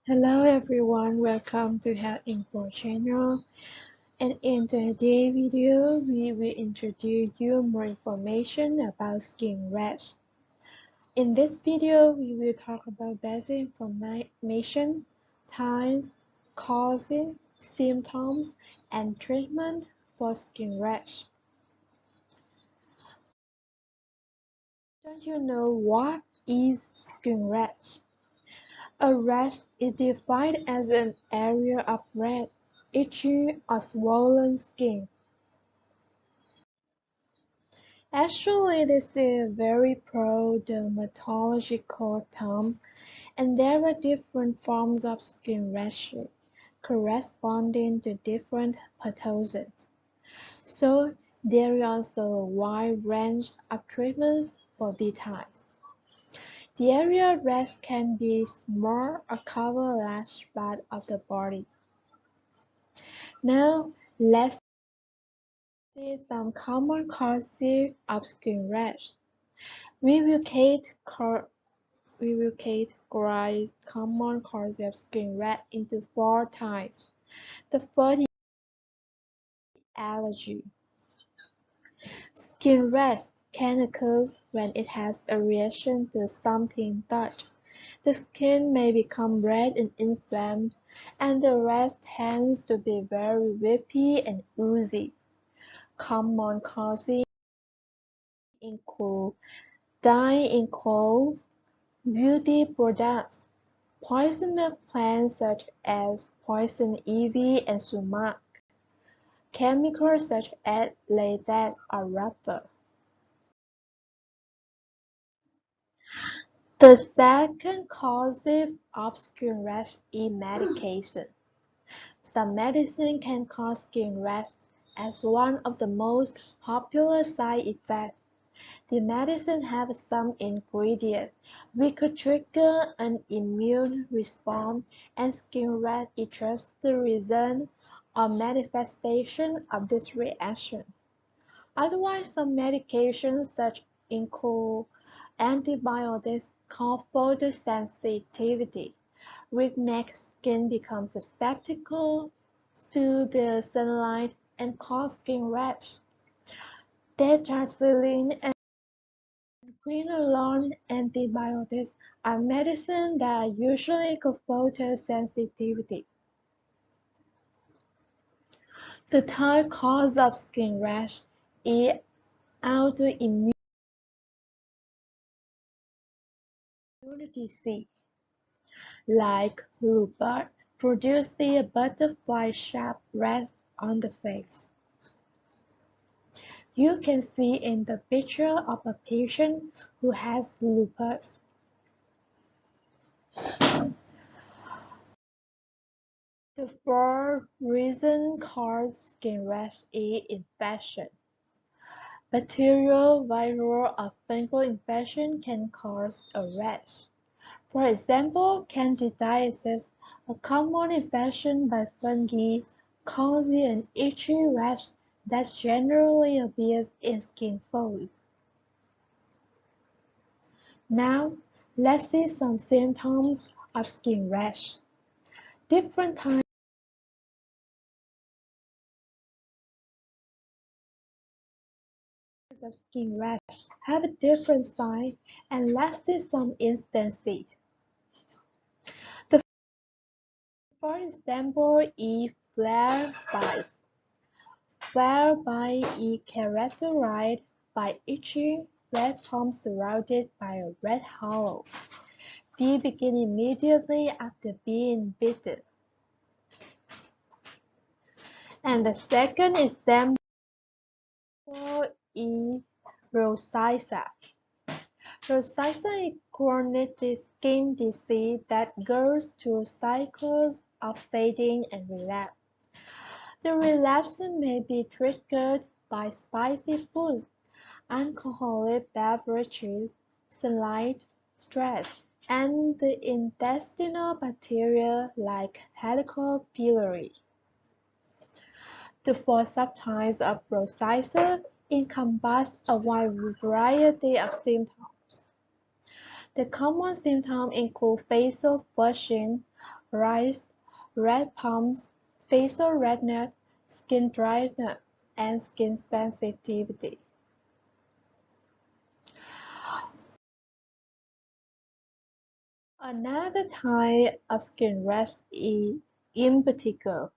Hello everyone, welcome to Health Info channel. And in today's video, we will introduce you more information about skin rash. In this video, we will talk about basic information, types, causes, symptoms, and treatment for skin rash. Don't you know what is skin rash? A rash is defined as an area of red, itchy, or swollen skin. Actually, this is a very pro-dermatological term, and there are different forms of skin rashes corresponding to different pathogens. So, there is also a wide range of treatments for these types. The area rash can be small or cover a large part of the body. Now, let's see some common causes of skin rash. We will categorize common causes of skin rash into four types. The first is allergy. Skin rash can occur when it has a reaction to something touched. The skin may become red and inflamed, and the rash tends to be very whippy and oozy. Common causes include dye in clothes, beauty products, poisonous plants such as poison ivy and sumac, chemicals such as latex or rubber. The second cause of skin rash is medication. Some medicine can cause skin rash as one of the most popular side effects. The medicine have some ingredients which could trigger an immune response, and skin rash is just the result or manifestation of this reaction. Otherwise, some medications such include antibiotics cause photosensitivity, which makes skin become susceptible to the sunlight and cause skin rash. Tetracycline and quinolone antibiotics are medicines that usually cause photosensitivity. The third cause of skin rash is autoimmune disease, like lupus, produce the butterfly-shaped rash on the face. You can see in the picture of a patient who has lupus. The fourth reason causes skin rash is infection. Bacterial, viral, or fungal infection can cause a rash. For example, candidiasis, a common infection by fungi, causes an itchy rash that generally appears in skin folds. Now, let's see some symptoms of skin rash. Different types of skin rash have a different sign, and let's see some instances. The for example is flare bites. Flare bite is characterized by itchy red palm surrounded by a red hollow. They begin immediately after being bitten. And the second example is rosacea. Rosacea is chronic skin disease that goes through cycles of fading and relapse. The relapse may be triggered by spicy foods, alcoholic beverages, sunlight, stress, and the intestinal bacteria like Helicobacter pylori. The four subtypes of rosacea encompass a wide variety of symptoms. The common symptoms include facial flushing, rise, red palms, facial redness, skin dryness, and skin sensitivity. Another type of skin rash is impetigo.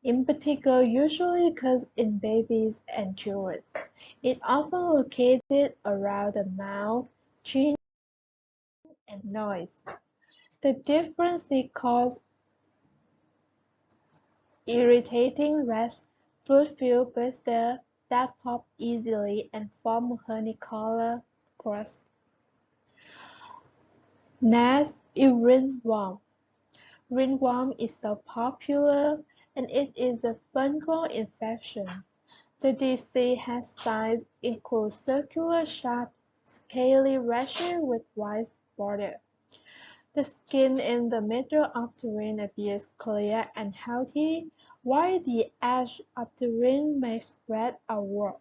Impetigo usually occurs in babies and children. It often located around the mouth, chin, and nose. The difference is cause irritating rash, fruit-filled blisters that pop easily and form honey-colored crust. Next is ringworm. Ringworm is so popular, and it is a fungal infection. The disease has signs include circular, sharp, scaly rashes with white border. The skin in the middle of the ring appears clear and healthy, while the edge of the ring may spread outward.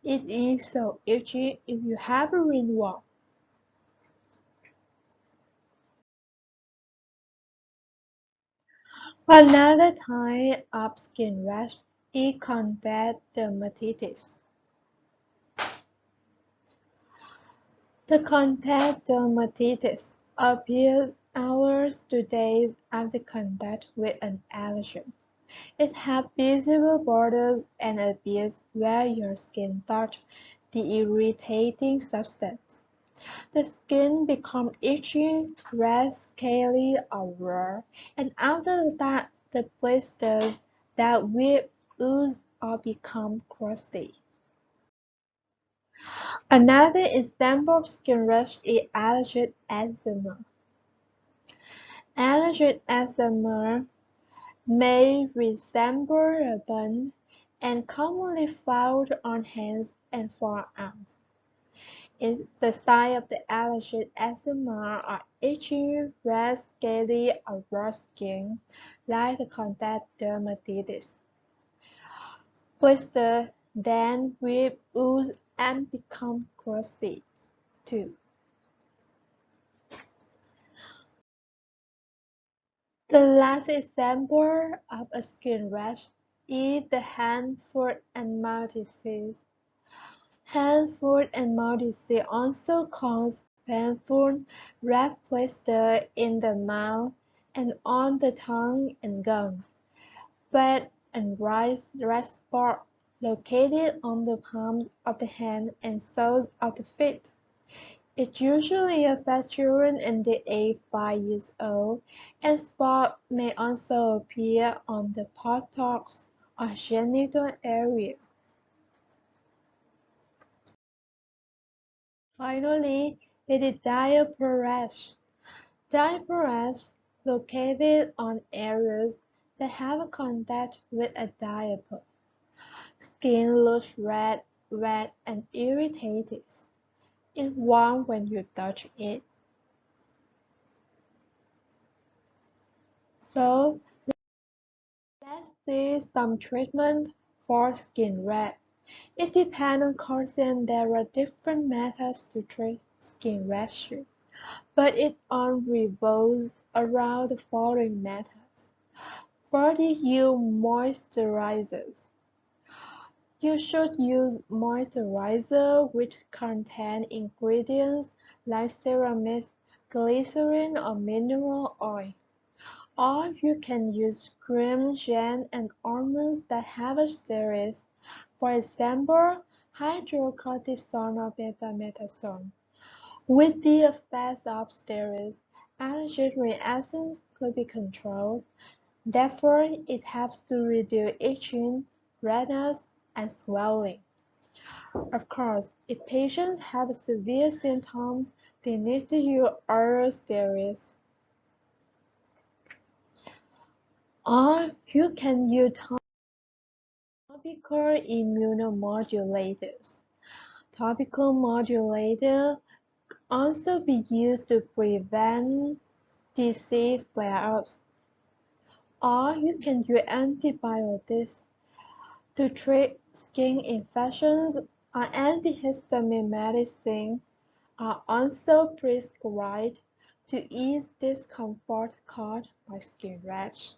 It is so itchy if you have a ringworm. Another type of skin rash is contact dermatitis. The contact dermatitis appears hours to days after contact with an allergen. It has visible borders and appears where your skin touches the irritating substance. The skin becomes itchy, red, scaly, or raw, and after that the blisters that will ooze or become crusty. Another example of skin rash is allergic eczema. Allergic eczema may resemble a burn and commonly found on hands and forearms. The signs of the allergic eczema are itchy, red, scaly, or raw skin, like the contact dermatitis. Blisters then will ooze and become crusty, too. The last example of a skin rash is the hand, foot, and mouth disease. Hand, foot, and mouth disease also cause painful red blisters in the mouth and on the tongue and gums. Fat and rice red spots located on the palms of the hand and soles of the feet. It usually affects children under age 5 years old, and spots may also appear on the buttocks or genital area. Finally, it is diaper rash. Diaper rash located on areas that have contact with a diaper. Skin looks red, wet, and irritated. It warms when you touch it. So, let's see some treatment for skin rash. It depends on cause and there are different methods to treat skin rashes, but it all revolves around the following methods. First, use moisturizers. You should use moisturizer which contain ingredients like ceramides, glycerin, or mineral oil. Or you can use cream, gel, and ointments that have steroids, for example, hydrocortisone or betamethasone. With the effects of steroids, allergic reactions could be controlled. Therefore, it helps to reduce itching, redness, and swelling. Of course, if patients have severe symptoms, they need to use oral steroids. Or you can use topical immunomodulators. Topical modulators also be used to prevent disease flare-ups. Or you can use antibiotics to treat skin infections, or antihistamine medicine are also prescribed to ease discomfort caused by skin rash.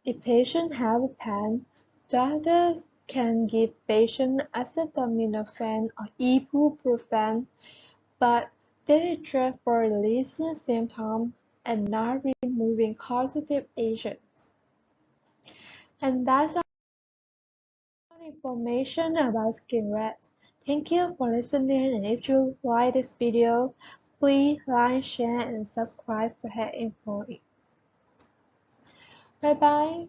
If patients have pain, doctors can give patients acetaminophen or ibuprofen, but they treat for releasing symptoms and not removing causative agents. And that's all information about skin rash. Thank you for listening, and if you like this video, please like, share, and subscribe for health info. Bye bye.